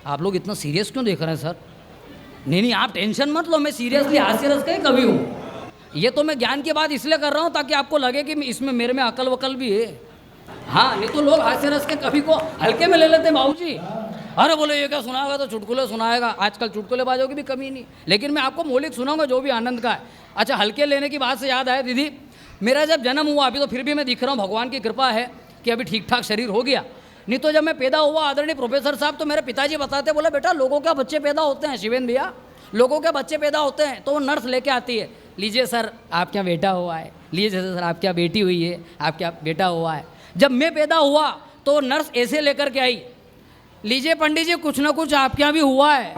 आप लोग इतना सीरियस क्यों देख रहे हैं सर? नहीं नहीं, आप टेंशन मत लो, मैं सीरियसली हास्य रस का ही कवि हूँ। ये तो मैं ज्ञान की बात इसलिए कर रहा हूँ ताकि आपको लगे कि इसमें मेरे में अकल वकल भी है। हाँ, नहीं तो लोग हास्य रस के कवि को हल्के में ले लेते हैं बाबूजी। अरे बोले ये क्या सुनाएगा, तो चुटकुले सुनाएगा। आजकल चुटकुलेबाजों की भी कमी नहीं, लेकिन मैं आपको मौलिक सुनाऊंगा जो भी आनंद का है। अच्छा, हल्के लेने की बात से याद आया दीदी, मेरा जब जन्म हुआ, अभी तो फिर भी मैं दिख रहा हूँ, भगवान की कृपा है कि अभी ठीक ठाक शरीर हो गया। नहीं तो जब मैं पैदा हुआ, आदरणीय प्रोफेसर साहब, तो मेरे पिताजी बताते, बोले बेटा लोगों के बच्चे पैदा होते हैं, शिवेंद्र भैया लोगों के बच्चे पैदा होते हैं तो वो नर्स लेके आती है, लीजिए सर आपके यहाँ बेटा हुआ है, लीजिए सर आपके यहाँ बेटी हुई है, आपके यहाँ बेटा हुआ है। जब मैं पैदा हुआ तो नर्स ऐसे लेकर के आई, लीजिए पंडित जी कुछ ना कुछ आपके यहाँ भी हुआ है।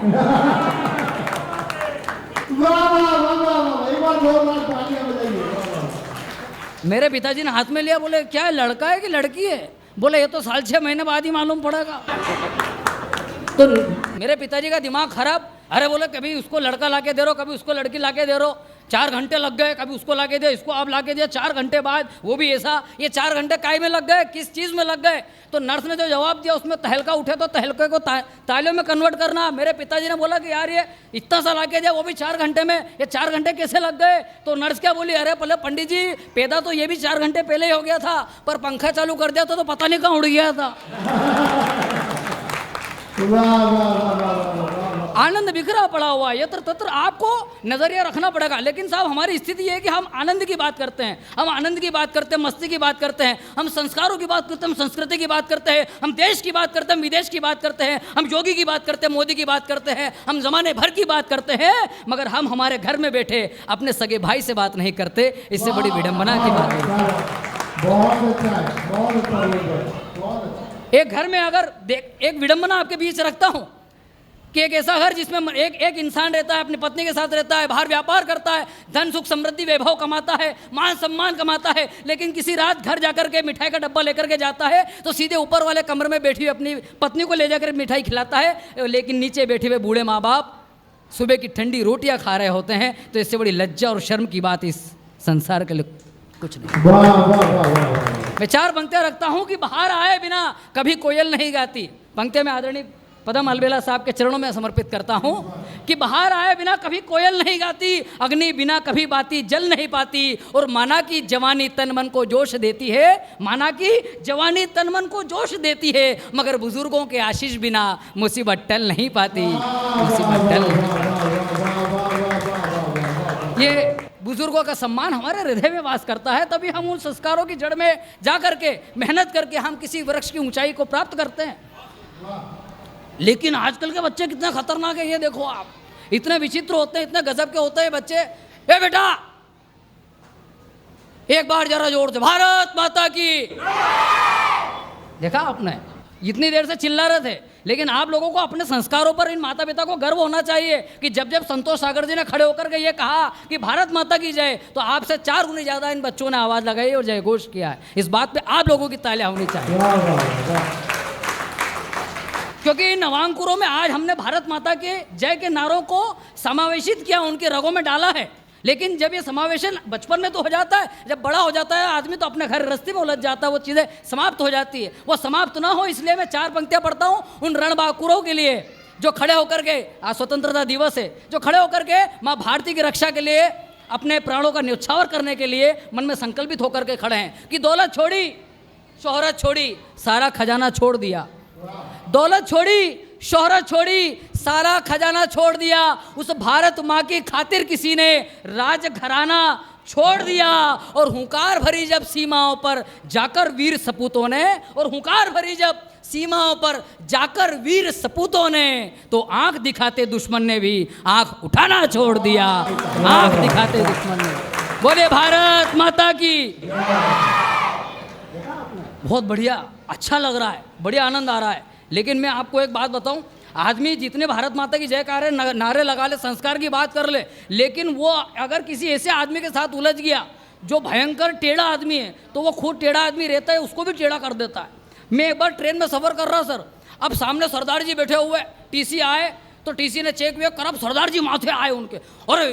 मेरे पिताजी ने हाथ में लिया, बोले क्या है, लड़का है कि लड़की है? बोले ये तो साल 6 महीने बाद ही मालूम पड़ेगा। तो मेरे पिताजी का दिमाग खराब, अरे बोले कभी उसको लड़का लाके दे रहो, कभी उसको लड़की लाके दे रहो, 4 घंटे लग गए, कभी उसको लाके दिया, इसको आप लाके दिया, 4 घंटे बाद वो भी ऐसा, ये 4 घंटे काय में लग गए, किस चीज़ में लग गए? तो नर्स ने जो जवाब दिया उसमें तहलका उठे तो तहलके को तालियों में कन्वर्ट करना। मेरे पिताजी ने बोला कि यार ये इतना सा लाके दिया वो भी 4 घंटे में, ये 4 घंटे कैसे लग गए? तो नर्स क्या बोली, अरे पहले पंडित जी पैदा तो ये भी 4 घंटे पहले ही हो गया था, पर पंखा चालू कर दिया तो पता नहीं कहाँ उड़ गया था। आनंद बिखरा पड़ा हुआ यत्र तत्र, आपको नजरिया रखना पड़ेगा। लेकिन साहब हमारी स्थिति ये है कि हम आनंद की बात करते हैं, हम आनंद की बात करते हैं, मस्ती की बात करते हैं, हम संस्कारों की बात करते हैं, हम संस्कृति की बात करते हैं, हम देश की बात करते हैं, हम विदेश की बात करते हैं, हम योगी की बात करते हैं, मोदी की बात करते हैं, हम जमाने भर की बात करते हैं, मगर हम हमारे घर में बैठे अपने सगे भाई से बात नहीं करते। इससे बड़ी विडंबना की बात है। बहुत अच्छा है, बहुत अच्छा। एक घर में अगर एक विडंबना आपके बीच रखता हूं कि एक ऐसा घर जिसमें एक इंसान रहता है, अपनी पत्नी के साथ रहता है, बाहर व्यापार करता है, धन सुख समृद्धि वैभव कमाता है, मान सम्मान कमाता है, लेकिन किसी रात घर जाकर के मिठाई का डब्बा लेकर के जाता है तो सीधे ऊपर वाले कमरे में बैठी हुई अपनी पत्नी को ले जाकर मिठाई खिलाता है, लेकिन नीचे बैठे हुए बूढ़े माँ बाप सुबह की ठंडी रोटियाँ खा रहे होते हैं। तो इससे बड़ी लज्जा और शर्म की बात इस संसार के लिए कुछ नहीं। मैं 4 पंक्तियां रखता हूं कि बाहर आए बिना कभी कोयल नहीं गाती। पंक्तियां में आदरणीय पदम अलबेला साहब के चरणों में समर्पित करता हूं कि बाहर आए बिना कभी कोयल नहीं गाती, अग्नि बिना कभी बाती जल नहीं पाती, और माना कि जवानी तन मन को जोश देती है, माना कि जवानी तन मन को जोश देती है, मगर बुजुर्गों के आशीष बिना मुसीबत टल नहीं पाती, मुसीबत टल ये बुजुर्गों का सम्मान हमारे हृदय में वास करता है, तभी हम उन संस्कारों की जड़ में जा करके मेहनत करके हम किसी वृक्ष की ऊंचाई को प्राप्त करते हैं। लेकिन आजकल के बच्चे कितने खतरनाक है, ये देखो आप, इतने विचित्र होते हैं, इतने गजब के होते हैं बच्चे। ए बेटा एक बार जरा जोर से भारत माता की, देखा आपने, इतनी देर से चिल्ला रहे थे। लेकिन आप लोगों को अपने संस्कारों पर, इन माता पिता को गर्व होना चाहिए कि जब जब संतोष सागर जी ने खड़े होकर के ये कहा कि भारत माता की जय, तो आपसे 4 गुनी ज़्यादा इन बच्चों ने आवाज़ लगाई और जय घोष किया है। इस बात पे आप लोगों की तालियां होनी चाहिए, क्योंकि इन नवांकुरों में आज हमने भारत माता के जय के नारों को समावेशित किया, उनके रगों में डाला है। लेकिन जब ये समावेशन बचपन में तो हो जाता है, जब बड़ा हो जाता है आदमी तो अपने घर रस्ते में उलझ जाता है, वो चीज़ें समाप्त हो जाती है। वो समाप्त ना हो इसलिए मैं 4 पंक्तियां पढ़ता हूँ उन रणबांकुरों के लिए जो खड़े होकर के, आज स्वतंत्रता दिवस है, जो खड़े होकर के माँ भारती की रक्षा के लिए, अपने प्राणों का न्यौछावर करने के लिए मन में संकल्पित होकर के खड़े हैं कि दौलत छोड़ी, शोहरत छोड़ी, सारा खजाना छोड़ दिया, दौलत छोड़ी, शोहरत छोड़ी, सारा खजाना छोड़ दिया, उस भारत माँ की खातिर किसी ने राज घराना छोड़ दिया, और हुंकार भरी जब सीमाओं पर जाकर वीर सपूतों ने, और हुंकार भरी जब सीमाओं पर जाकर वीर सपूतों ने, तो आंख दिखाते दुश्मन ने भी आंख उठाना छोड़ दिया, आंख दिखाते दुश्मन ने। बोले भारत माता की। बहुत बढ़िया, अच्छा लग रहा है, बढ़िया आनंद आ रहा है। लेकिन मैं आपको एक बात बताऊं, आदमी जितने भारत माता की जय कार्य नारे लगा ले, संस्कार की बात कर ले, लेकिन वो अगर किसी ऐसे आदमी के साथ उलझ गया जो भयंकर टेढ़ा आदमी है, तो वो खुद टेढ़ा आदमी रहता है, उसको भी टेढ़ा कर देता है। मैं एक बार ट्रेन में सफ़र कर रहा सर, अब सामने सरदार जी बैठे हुए, टीसी आए तो टीसी ने चेक वेक करा, सरदार जी माथे आए उनके। अरे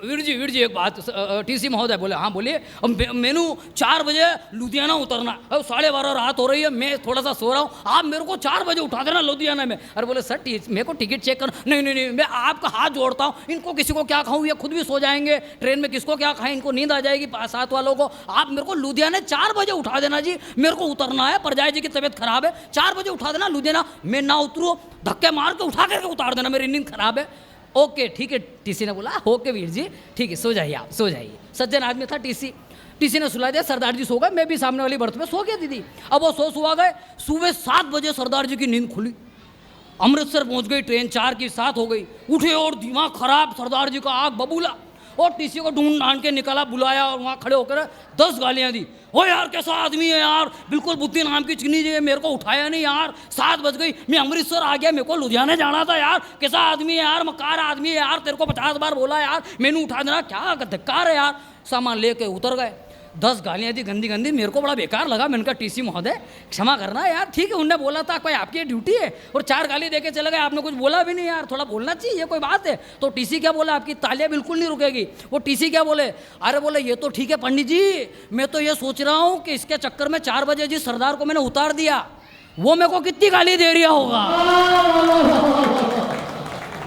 वीर जी एक बात, टीसी महोदय बोले हाँ बोलिए। अब मेनू 4 बजे लुधियाना उतरना, अब 12:30 रात हो रही है, मैं थोड़ा सा सो रहा हूँ, आप मेरे को 4 बजे उठा देना लुधियाना में। अरे बोले सर मेरे को टिकट चेक करना। नहीं मैं आपका हाथ जोड़ता हूँ, इनको किसी को क्या खाऊँ, ये खुद भी सो जाएंगे ट्रेन में, किसको क्या खाएं, इनको नींद आ जाएगी साथ वालों को, आप मेरे को लुधियाना 4 बजे उठा देना जी, मेरे को उतरना है, परजाई जी की तबीयत खराब है, 4 बजे उठा देना लुधियाना। मैं ना उतरूँ, धक्के मार के उठा करके उतार देना, मेरी नींद खराब है। ओके ठीक है, टीसी ने बोला ओके वीर जी ठीक है, सो जाइए आप, सो जाइए। सज्जन आदमी था टीसी ने सुला दिया, सरदार जी सो गए, मैं भी सामने वाली बर्थ में सो गया दीदी। अब वो सुआ गए, सुबह 7 बजे सरदार जी की नींद खुली, अमृतसर पहुंच गई ट्रेन, 4 की 7 हो गई, उठे और दिमाग खराब, सरदार जी का आग बबूला, और टीसी को ढूंढ ढांड के निकाला, बुलाया और वहाँ खड़े होकर 10 गालियाँ दी। ओ यार कैसा आदमी है यार, बिल्कुल बुद्धि नाम की चिकनी जी, मेरे को उठाया नहीं यार, 7 बज गई, मैं अमृतसर आ गया, मेरे को लुधियाना जाना था यार, कैसा आदमी है यार, मकार आदमी है यार, तेरे को 50 बार बोला यार, मैंने उठा देना, क्या धिक्कार है यार। सामान लेके उतर गए, 10 गालियाँ दी गंदी गंदी, मेरे को बड़ा बेकार लगा। मैंने कहा टीसी महोदय क्षमा करना यार, ठीक है उनने बोला था कोई आपकी ड्यूटी है, और 4 गाली देके चले गए, आपने कुछ बोला भी नहीं यार, थोड़ा बोलना चाहिए, ये कोई बात है। तो टीसी क्या बोला, आपकी तालियां बिल्कुल नहीं रुकेगी। वो टीसी क्या बोले, अरे बोले ये तो ठीक है पंडित जी, मैं तो ये सोच रहा हूँ कि इसके चक्कर में 4 बजे जी सरदार को मैंने उतार दिया, वो मेरे को कितनी गाली दे रहा होगा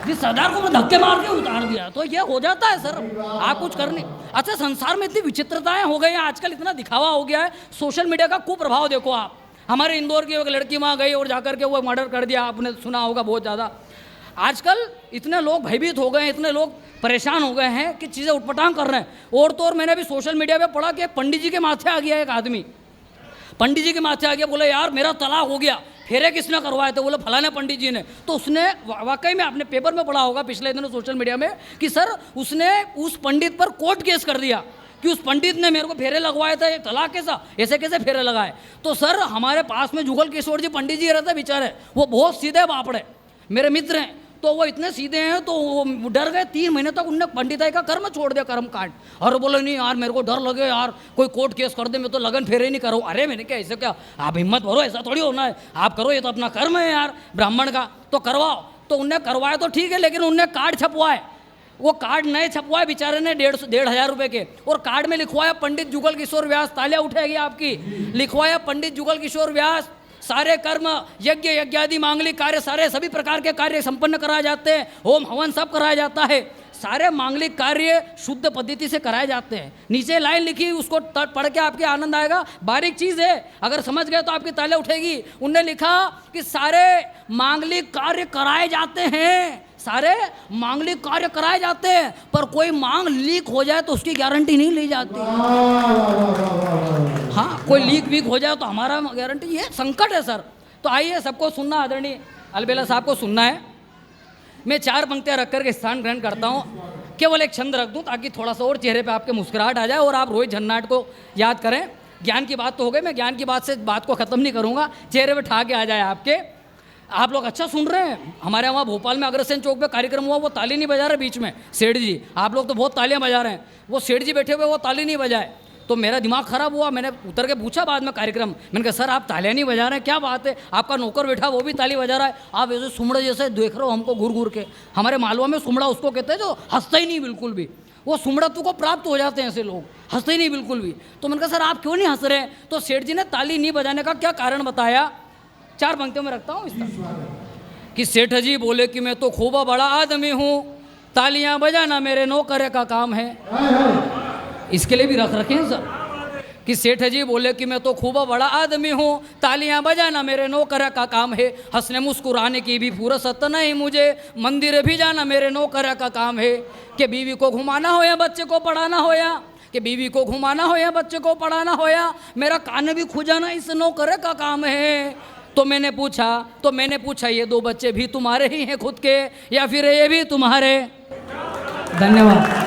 जी, सरदार को मैं धक्के मार के उतार दिया। तो ये हो जाता है सर, आप कुछ करने। अच्छा संसार में इतनी विचित्रताएं हो गई हैं आजकल, इतना दिखावा हो गया है, सोशल मीडिया का कुप्रभाव देखो आप। हमारे इंदौर की एक लड़की वहाँ गई और जाकर के वो मर्डर कर दिया, आपने सुना होगा बहुत ज़्यादा। आजकल इतने लोग भयभीत हो गए हैं, इतने लोग परेशान हो गए हैं कि चीज़ें उटपटांग कर रहे हैं। और तो और मैंने भी सोशल मीडिया पर पढ़ा कि एक पंडित जी के माथे आ गया, एक आदमी पंडित जी के माथे आ गया, बोले यार मेरा तलाक हो गया, फेरे किसने करवाए थे, बोले फलाने पंडित जी ने। तो उसने वाकई में आपने पेपर में पढ़ा होगा पिछले दिनों सोशल मीडिया में कि सर उसने उस पंडित पर कोर्ट केस कर दिया कि उस पंडित ने मेरे को फेरे लगवाए थे, तलाक कैसा, ऐसे कैसे फेरे लगाए। तो सर हमारे पास में जुगल किशोर जी पंडित जी रहते बेचारे, वो बहुत सीधे बापड़े मेरे मित्र हैं, तो वो इतने सीधे हैं, तो वो डर गए। 3 महीने तक उनने पंडिताई का कर्म छोड़ दिया, कर्म कांड। और बोले नहीं यार मेरे को डर लगे यार, कोई कोर्ट केस कर दे, मैं तो लगन फेरे नहीं करूँ। अरे मैंने क्या ऐसे क्या, आप हिम्मत भरो, ऐसा थोड़ी होना है, आप करो, ये तो अपना कर्म है यार ब्राह्मण का, तो करवाओ। तो उनने करवाया तो ठीक है, लेकिन उनने कार्ड छपवाए, वो कार्ड नए छपवाए बेचारे ने 1,500 रुपये के, और कार्ड में लिखवाया पंडित जुगल किशोर व्यास, तालियां उठेगी आपकी, लिखवाया पंडित जुगल किशोर व्यास, सारे कर्म यज्ञ यज्ञादि मांगलिक कार्य, सारे सभी प्रकार के कार्य संपन्न कराए जाते हैं, होम हवन सब कराया जाता है, सारे मांगलिक कार्य शुद्ध पद्धति से कराए जाते हैं। नीचे लाइन लिखी, उसको पढ़ के आपके आनंद आएगा, बारीक चीज़ है, अगर समझ गए तो आपकी तालियां उठेगी। उनने लिखा कि सारे मांगलिक कार्य कराए जाते हैं, सारे मांगलिक कार्य कराए जाते हैं, पर कोई मांग लीक हो जाए तो उसकी गारंटी नहीं ली जाती। हाँ कोई लीक वीक हो जाए तो हमारा गारंटी, ये संकट है सर। तो आइए सबको सुनना, आदरणीय अलबेला साहब को सुनना है। मैं 4 पंक्तियाँ रख करके स्थान ग्रहण करता हूँ, केवल एक छंद रख दूँ ताकि थोड़ा सा और चेहरे पे आपके मुस्कुराहट आ जाए और आप रोहित झन्नाट को याद करें। ज्ञान की बात तो हो गई, मैं ज्ञान की बात से बात को ख़त्म नहीं करूँगा, चेहरे पे ठा के आ जाए आपके। आप लोग अच्छा सुन रहे हैं। हमारे वहाँ भोपाल में अग्रसेन चौक पे कार्यक्रम हुआ, वो ताली नहीं बजा रहे बीच में सेठ जी, आप लोग तो बहुत तालियां बजा रहे हैं, वो सेठ जी बैठे हुए वो ताली नहीं बजाए, तो मेरा दिमाग ख़राब हुआ। मैंने उतर के पूछा बाद में कार्यक्रम, मैंने कहा सर आप तालियां नहीं बजा रहे हैं, क्या बात है, आपका नौकर बैठा वो भी ताली बजा रहा है, आप ऐसे सुमड़े जैसे देख रहे हो हमको घूर घूर के। हमारे मालवा में सुमड़ा उसको कहते हैं जो हंसता ही नहीं बिल्कुल भी, वो सुमड़त्व को प्राप्त हो जाते हैं ऐसे लोग, हंसते ही नहीं बिल्कुल भी। तो मैंने कहा सर आप क्यों नहीं हंस रहे हैं, तो सेठ जी ने ताली नहीं बजाने का क्या कारण बताया। 4 पंक्तियों में रखता हूँ इसका कि सेठ जी बोले कि मैं तो खूब बड़ा आदमी हूँ, तालियां बजाना मेरे नौकर का काम है। इसके लिए भी रख रखे हैं सर कि सेठ जी बोले कि मैं तो खूब बड़ा आदमी हूँ, तालियां बजाना मेरे नौकर का काम है, हंसने मुस्कुराने की भी फुर्सत नहीं मुझे, मंदिर भी जाना मेरे नौकर का काम है, कि बीवी को घुमाना हो या बच्चे को पढ़ाना हो, या कि बीवी को घुमाना हो या बच्चे को पढ़ाना हो, या मेरा कान भी खुजाना इस नौकर का काम है। तो मैंने पूछा ये 2 बच्चे भी तुम्हारे ही हैं खुद के, या फिर ये भी तुम्हारे। धन्यवाद।